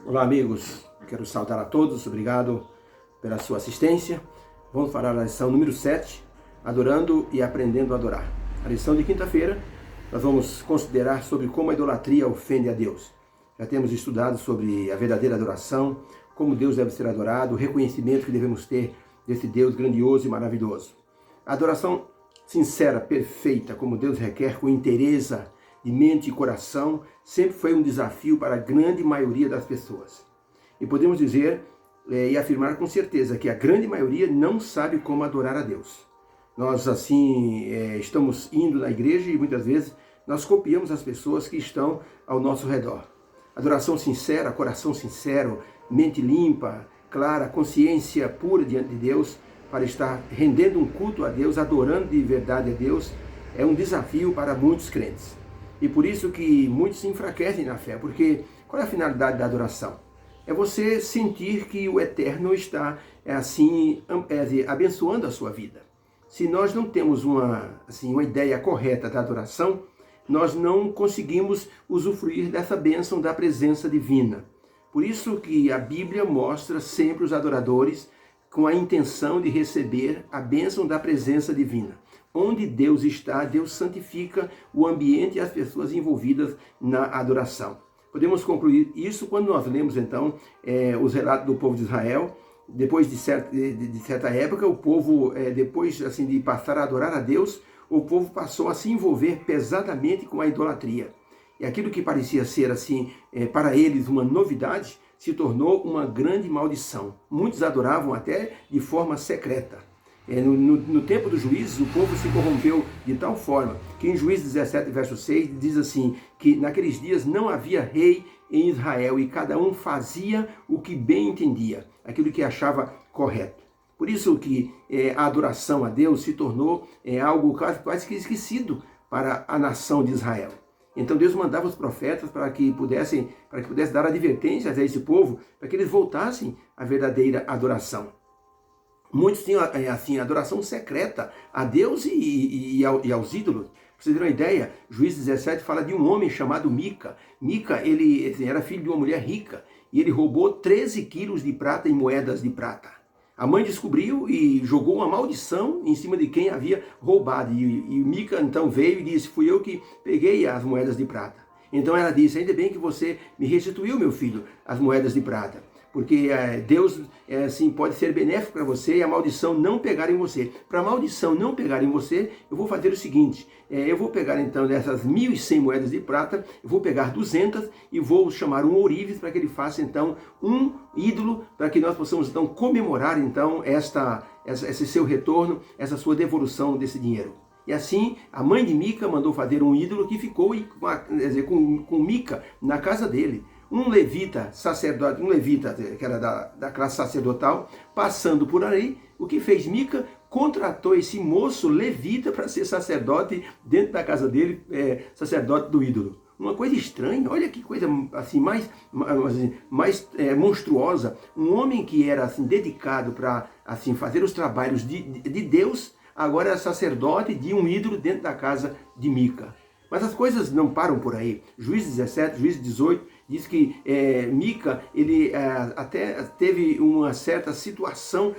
Olá, amigos. Quero saudar a todos. Obrigado pela sua assistência. Vamos falar a lição número 7, Adorando e Aprendendo a Adorar. A lição de quinta-feira, nós vamos considerar sobre como a idolatria ofende a Deus. Já temos estudado sobre a verdadeira adoração, como Deus deve ser adorado, o reconhecimento que devemos ter desse Deus grandioso e maravilhoso. A adoração sincera, perfeita, como Deus requer, com inteireza de mente e coração, sempre foi um desafio para a grande maioria das pessoas. E podemos dizer e afirmar com certeza que a grande maioria não sabe como adorar a Deus. Nós, assim, estamos indo na igreja e muitas vezes nós copiamos as pessoas que estão ao nosso redor. Adoração sincera, coração sincero, mente limpa, clara, consciência pura diante de Deus, para estar rendendo um culto a Deus, adorando de verdade a Deus, é um desafio para muitos crentes. E por isso que muitos se enfraquecem na fé, porque qual é a finalidade da adoração? É você sentir que o Eterno está, abençoando a sua vida. Se nós não temos uma ideia correta da adoração, nós não conseguimos usufruir dessa bênção da presença divina. Por isso que a Bíblia mostra sempre os adoradores com a intenção de receber a bênção da presença divina. Onde Deus está, Deus santifica o ambiente e as pessoas envolvidas na adoração. Podemos concluir isso quando nós lemos, então, os relatos do povo de Israel. Depois de certa época, o povo, depois de passar a adorar a Deus, o povo passou a se envolver pesadamente com a idolatria. E aquilo que parecia ser, para eles uma novidade, se tornou uma grande maldição. Muitos adoravam até de forma secreta. No tempo dos juízes, o povo se corrompeu de tal forma que em Juízes 17, verso 6, diz assim, que naqueles dias não havia rei em Israel e cada um fazia o que bem entendia, aquilo que achava correto. Por isso que a adoração a Deus se tornou algo quase que esquecido para a nação de Israel. Então Deus mandava os profetas para que pudesse dar advertências a esse povo, para que eles voltassem à verdadeira adoração. Muitos tinham, adoração secreta a Deus e aos ídolos. Para vocês terem uma ideia, Juízes 17 fala de um homem chamado Mica. Mica, ele era filho de uma mulher rica e ele roubou 13 quilos de prata em moedas de prata. A mãe descobriu e jogou uma maldição em cima de quem havia roubado. E Mica então veio e disse, fui eu que peguei as moedas de prata. Então ela disse, ainda bem que você me restituiu, meu filho, as moedas de prata. Porque Deus pode ser benéfico para você e a maldição não pegar em você. Para a maldição não pegar em você, eu vou fazer o seguinte, eu vou pegar então dessas 1.100 moedas de prata, eu vou pegar 200 e vou chamar um ourives para que ele faça então um ídolo, para que nós possamos então comemorar então esse seu retorno, essa sua devolução desse dinheiro. E assim, a mãe de Mica mandou fazer um ídolo que ficou com Mica na casa dele. Um levita, sacerdote, que era da classe sacerdotal, passando por ali, o que fez Mica? Contratou esse moço levita para ser sacerdote dentro da casa dele, sacerdote do ídolo. Uma coisa estranha, olha que coisa mais monstruosa. Um homem que era dedicado para fazer os trabalhos de Deus, agora era sacerdote de um ídolo dentro da casa de Mica. Mas as coisas não param por aí. Juízes 17, Juízes 18, diz que Mica, ele até teve uma certa situação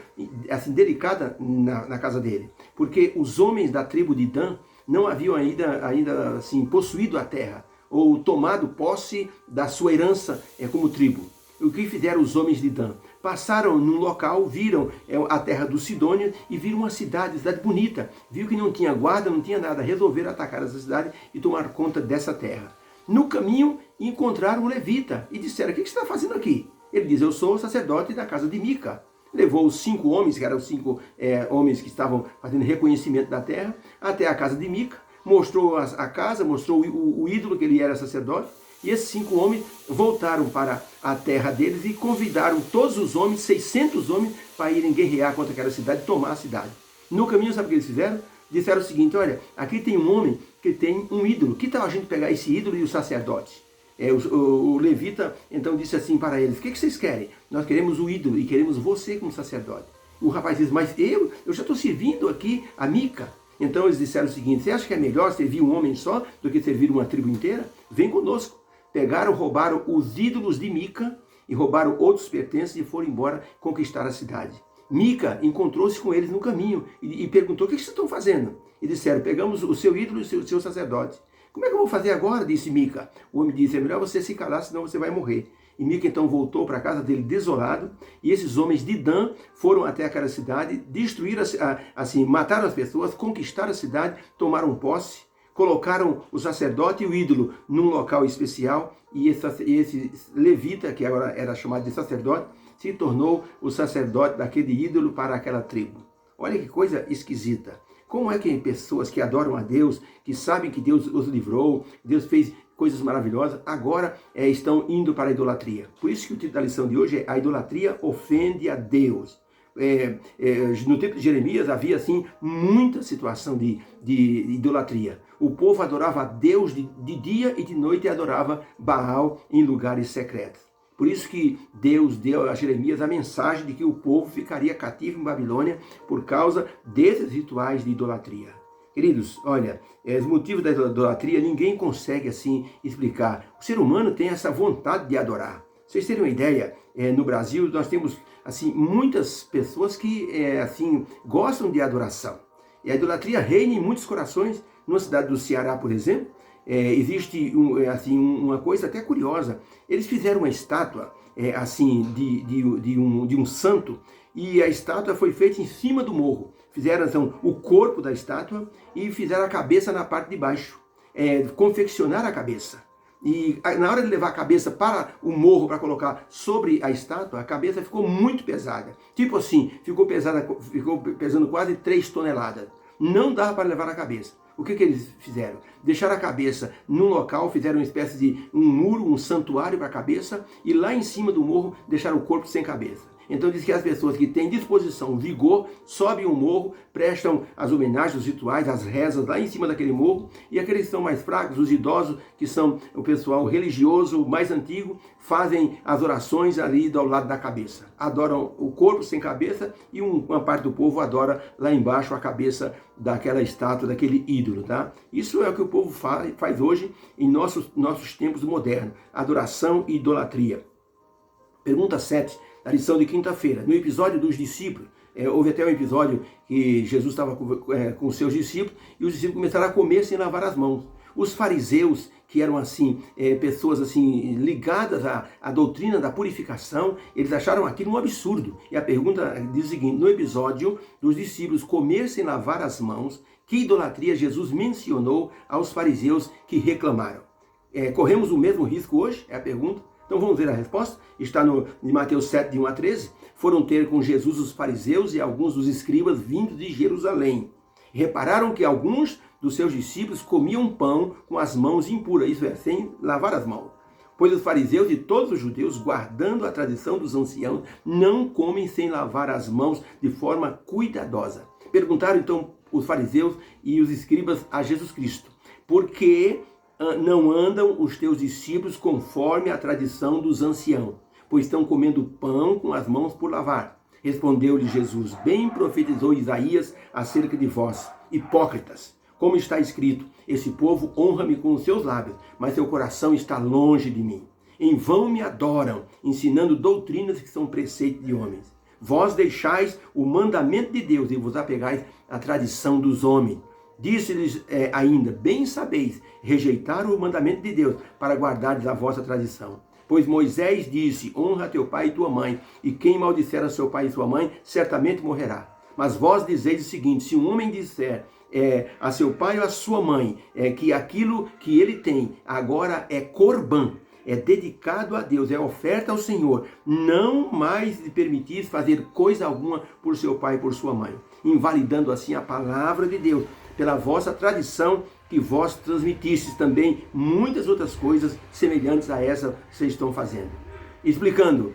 delicada na casa dele. Porque os homens da tribo de Dan não haviam ainda possuído a terra, ou tomado posse da sua herança como tribo. O que fizeram os homens de Dan? Passaram num local, viram a terra dos Sidônios e viram uma cidade bonita. Viu que não tinha guarda, não tinha nada. Resolveram atacar essa cidade e tomar conta dessa terra. No caminho, encontraram o levita e disseram, o que você está fazendo aqui? Ele diz, eu sou o sacerdote da casa de Mica. Levou os 5 homens, que eram os 5 homens que estavam fazendo reconhecimento da terra, até a casa de Mica. Mostrou a casa, mostrou o ídolo que ele era sacerdote. E esses 5 homens voltaram para a terra deles e convidaram todos os homens, 600 homens, para irem guerrear contra aquela cidade e tomar a cidade. No caminho, sabe o que eles fizeram? Disseram o seguinte, olha, aqui tem um homem que tem um ídolo. Que tal a gente pegar esse ídolo e o sacerdote? O levita então disse assim para eles, o que vocês querem? Nós queremos o ídolo e queremos você como sacerdote. O rapaz disse, mas eu já estou servindo aqui a Mica. Então eles disseram o seguinte, você acha que é melhor servir um homem só do que servir uma tribo inteira? Vem conosco. Pegaram, roubaram os ídolos de Mica e roubaram outros pertences e foram embora conquistar a cidade. Mica encontrou-se com eles no caminho e perguntou: o que vocês estão fazendo? E disseram: pegamos o seu ídolo e o seu sacerdote. Como é que eu vou fazer agora? Disse Mica. O homem disse: é melhor você se calar, senão você vai morrer. E Mica então voltou para a casa dele desolado, e esses homens de Dan foram até aquela cidade, destruíram, assim, mataram as pessoas, conquistaram a cidade, tomaram posse, colocaram o sacerdote e o ídolo num local especial, e esse levita, que agora era chamado de sacerdote, se tornou o sacerdote daquele ídolo para aquela tribo. Olha que coisa esquisita. Como é que pessoas que adoram a Deus, que sabem que Deus os livrou, Deus fez coisas maravilhosas, agora estão indo para a idolatria? Por isso que o título da lição de hoje é: a idolatria ofende a Deus. No tempo de Jeremias havia assim muita situação de idolatria. O povo adorava a Deus de dia e de noite e adorava Baal em lugares secretos. Por isso que Deus deu a Jeremias a mensagem de que o povo ficaria cativo em Babilônia por causa desses rituais de idolatria. Queridos, olha, os motivos da idolatria ninguém consegue assim explicar. O ser humano tem essa vontade de adorar. Vocês terem uma ideia, no Brasil nós temos assim muitas pessoas que assim gostam de adoração. E a idolatria reina em muitos corações. Na cidade do Ceará, por exemplo, existe uma coisa até curiosa. Eles fizeram uma estátua assim de um santo, e a estátua foi feita em cima do morro. Fizeram então o corpo da estátua e fizeram a cabeça na parte de baixo. Confeccionaram a cabeça. E na hora de levar a cabeça para o morro para colocar sobre a estátua, a cabeça ficou muito pesada. Tipo assim, ficou pesando quase 3 toneladas. Não dava para levar a cabeça. O que eles fizeram? Deixaram a cabeça num local, fizeram uma espécie de um muro, um santuário para a cabeça, e lá em cima do morro deixaram o corpo sem cabeça. Então diz que as pessoas que têm disposição, vigor, sobem o morro, prestam as homenagens, os rituais, as rezas lá em cima daquele morro, e aqueles que são mais fracos, os idosos, que são o pessoal religioso mais antigo, fazem as orações ali ao lado da cabeça. Adoram o corpo sem cabeça, e uma parte do povo adora lá embaixo a cabeça daquela estátua, daquele ídolo, tá? Isso é o que o povo faz hoje em nossos tempos modernos: adoração e idolatria. Pergunta 7. Na lição de quinta-feira, no episódio dos discípulos, houve até um episódio que Jesus estava com os seus discípulos, e os discípulos começaram a comer sem lavar as mãos. Os fariseus, que eram assim pessoas assim ligadas à doutrina da purificação, eles acharam aquilo um absurdo. E a pergunta diz o seguinte: no episódio dos discípulos comer sem lavar as mãos, que idolatria Jesus mencionou aos fariseus que reclamaram? Corremos o mesmo risco hoje? É a pergunta. Então vamos ver a resposta. Está em Mateus 7, de 1 a 13. Foram ter com Jesus os fariseus e alguns dos escribas vindos de Jerusalém. Repararam que alguns dos seus discípulos comiam pão com as mãos impuras, isso é, sem lavar as mãos. Pois os fariseus e todos os judeus, guardando a tradição dos anciãos, não comem sem lavar as mãos de forma cuidadosa. Perguntaram então os fariseus e os escribas a Jesus Cristo: por que não andam os teus discípulos conforme a tradição dos anciãos, pois estão comendo pão com as mãos por lavar? Respondeu-lhe Jesus: bem profetizou Isaías acerca de vós, hipócritas. Como está escrito: esse povo honra-me com os seus lábios, mas seu coração está longe de mim. Em vão me adoram, ensinando doutrinas que são preceitos de homens. Vós deixais o mandamento de Deus e vos apegais à tradição dos homens. Disse-lhes ainda: bem sabeis rejeitar o mandamento de Deus para guardardes a vossa tradição. Pois Moisés disse: honra teu pai e tua mãe, e quem maldisser a seu pai e sua mãe, certamente morrerá. Mas vós dizeis o seguinte: se um homem disser a seu pai ou a sua mãe que aquilo que ele tem agora é corban, é dedicado a Deus, é oferta ao Senhor, não mais lhe permitis fazer coisa alguma por seu pai e por sua mãe, invalidando assim a palavra de Deus, pela vossa tradição que vós transmitistes também muitas outras coisas semelhantes a essa que vocês estão fazendo. Explicando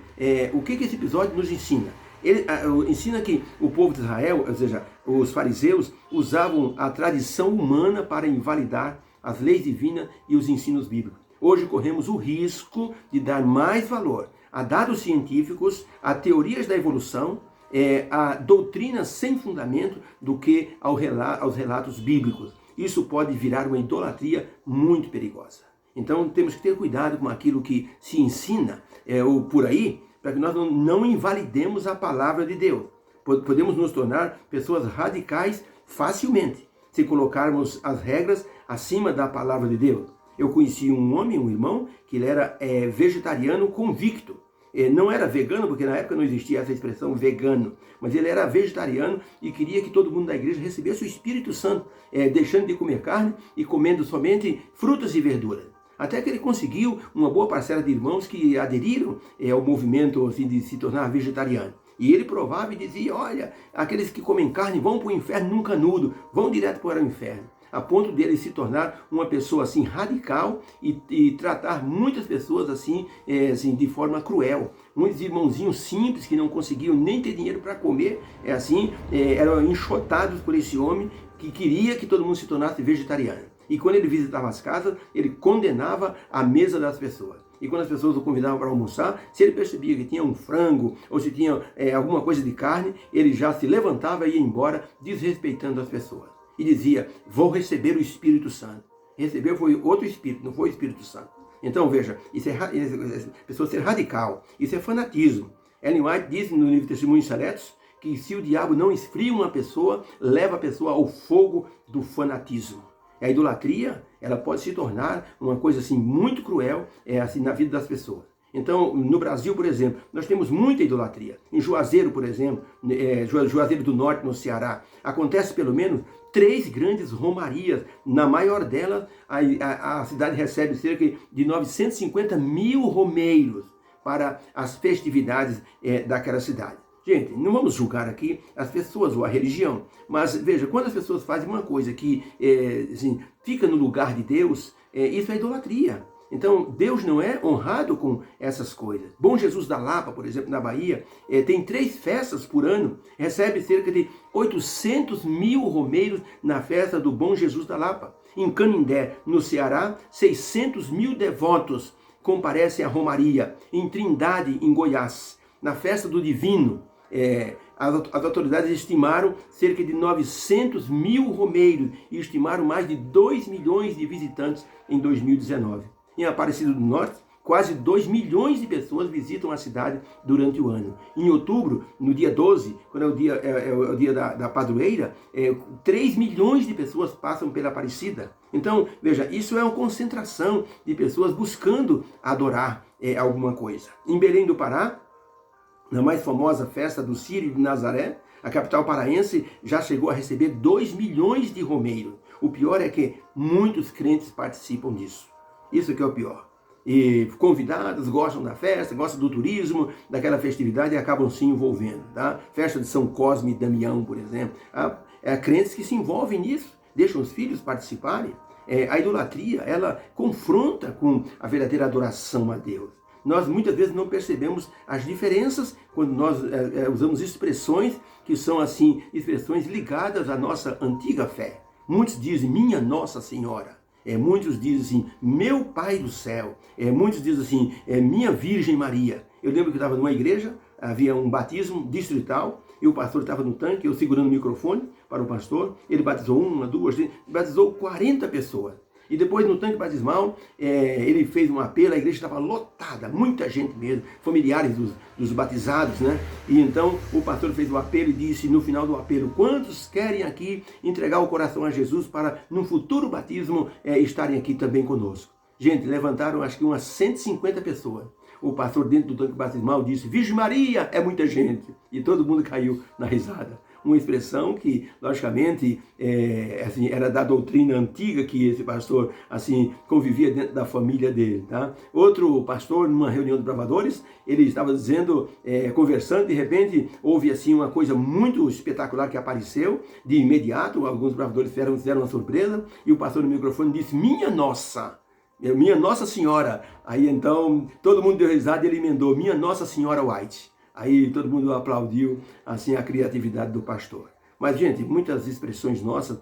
o que esse episódio nos ensina. Ele ensina que o povo de Israel, ou seja, os fariseus, usavam a tradição humana para invalidar as leis divinas e os ensinos bíblicos. Hoje corremos o risco de dar mais valor a dados científicos, a teorias da evolução, a doutrinas sem fundamento do que aos relatos bíblicos. Isso pode virar uma idolatria muito perigosa. Então temos que ter cuidado com aquilo que se ensina ou por aí, para que nós não invalidemos a palavra de Deus. Podemos nos tornar pessoas radicais facilmente, se colocarmos as regras acima da palavra de Deus. Eu conheci um homem, um irmão, que ele era vegetariano convicto. Não era vegano, porque na época não existia essa expressão vegano, mas ele era vegetariano e queria que todo mundo da igreja recebesse o Espírito Santo, deixando de comer carne e comendo somente frutas e verduras. Até que ele conseguiu uma boa parcela de irmãos que aderiram ao movimento assim, de se tornar vegetariano. E ele provava e dizia, olha, aqueles que comem carne vão para o inferno num canudo, vão direto para o inferno. A ponto dele se tornar uma pessoa assim radical e tratar muitas pessoas assim de forma cruel. Muitos irmãozinhos simples que não conseguiam nem ter dinheiro para comer, eram enxotados por esse homem que queria que todo mundo se tornasse vegetariano. E quando ele visitava as casas, ele condenava a mesa das pessoas. E quando as pessoas o convidavam para almoçar, se ele percebia que tinha um frango ou se tinha alguma coisa de carne, ele já se levantava e ia embora, desrespeitando as pessoas. E dizia, vou receber o Espírito Santo. Recebeu foi outro Espírito, não foi o Espírito Santo. Então veja, isso pessoa ser radical, isso é fanatismo. Ellen White diz no livro Testemunhos Seletos que se o diabo não esfria uma pessoa, leva a pessoa ao fogo do fanatismo. A idolatria, ela pode se tornar uma coisa assim muito cruel assim, na vida das pessoas. Então, no Brasil, por exemplo, nós temos muita idolatria. Em Juazeiro, por exemplo, Juazeiro do Norte, no Ceará, acontece pelo menos 3 grandes romarias. Na maior delas, a cidade recebe cerca de 950 mil romeiros para as festividades daquela cidade. Gente, não vamos julgar aqui as pessoas ou a religião, mas veja, quando as pessoas fazem uma coisa que assim, fica no lugar de Deus, isso é idolatria. Então, Deus não é honrado com essas coisas. Bom Jesus da Lapa, por exemplo, na Bahia, tem 3 festas por ano, recebe cerca de 800 mil romeiros na festa do Bom Jesus da Lapa. Em Canindé, no Ceará, 600 mil devotos comparecem à romaria. Em Trindade, em Goiás, na festa do Divino, as autoridades estimaram cerca de 900 mil romeiros e estimaram mais de 2 milhões de visitantes em 2019. Em Aparecida do Norte, quase 2 milhões de pessoas visitam a cidade durante o ano. Em outubro, no dia 12, quando é o dia da padroeira, 3 milhões de pessoas passam pela Aparecida. Então, veja, isso é uma concentração de pessoas buscando adorar alguma coisa. Em Belém do Pará, na mais famosa festa do Círio de Nazaré, a capital paraense já chegou a receber 2 milhões de romeiros. O pior é que muitos crentes participam disso. Isso que é o pior. E convidados gostam da festa, gostam do turismo, daquela festividade e acabam se envolvendo. Tá? Festa de São Cosme e Damião, por exemplo. Há crentes que se envolvem nisso, deixam os filhos participarem. A idolatria, ela confronta com a verdadeira adoração a Deus. Nós muitas vezes não percebemos as diferenças quando nós usamos expressões que são assim, expressões ligadas à nossa antiga fé. Muitos dizem, minha Nossa Senhora. Muitos dizem assim, meu Pai do céu. Muitos dizem assim, minha Virgem Maria. Eu lembro que eu estava numa igreja, havia um batismo distrital, e o pastor estava no tanque, eu segurando o microfone para o pastor, ele batizou 1, 2, 3, batizou 40 pessoas. E depois no tanque batismal, ele fez um apelo, a igreja estava lotada, muita gente mesmo, familiares dos batizados, né? E então o pastor fez o apelo e disse no final do apelo, quantos querem aqui entregar o coração a Jesus para no futuro batismo estarem aqui também conosco? Gente, levantaram acho que umas 150 pessoas. O pastor dentro do tanque batismal disse, Virgem Maria, é muita gente. E todo mundo caiu na risada. Uma expressão que, logicamente, assim, era da doutrina antiga que esse pastor assim, convivia dentro da família dele. Tá? Outro pastor, numa reunião de bravadores, ele estava dizendo, conversando, de repente houve assim, uma coisa muito espetacular que apareceu, de imediato, alguns bravadores fizeram uma surpresa, e o pastor no microfone disse, minha Nossa Senhora. Aí então, todo mundo deu risada e ele emendou, minha Nossa Senhora White. Aí todo mundo aplaudiu assim, a criatividade do pastor. Mas, gente, muitas expressões nossas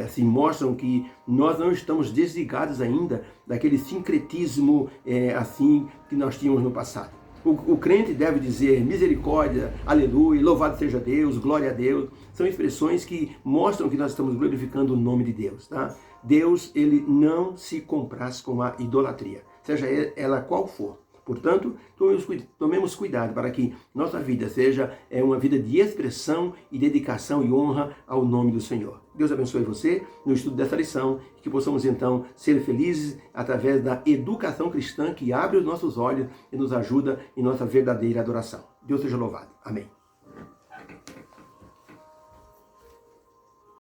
assim, mostram que nós não estamos desligados ainda daquele sincretismo assim, que nós tínhamos no passado. O crente deve dizer misericórdia, aleluia, louvado seja Deus, glória a Deus. São expressões que mostram que nós estamos glorificando o nome de Deus, tá? Deus, ele não se compraz com a idolatria, seja ela qual for. Portanto, tomemos cuidado para que nossa vida seja uma vida de expressão e dedicação e honra ao nome do Senhor. Deus abençoe você no estudo dessa lição e que possamos então ser felizes através da educação cristã que abre os nossos olhos e nos ajuda em nossa verdadeira adoração. Deus seja louvado. Amém.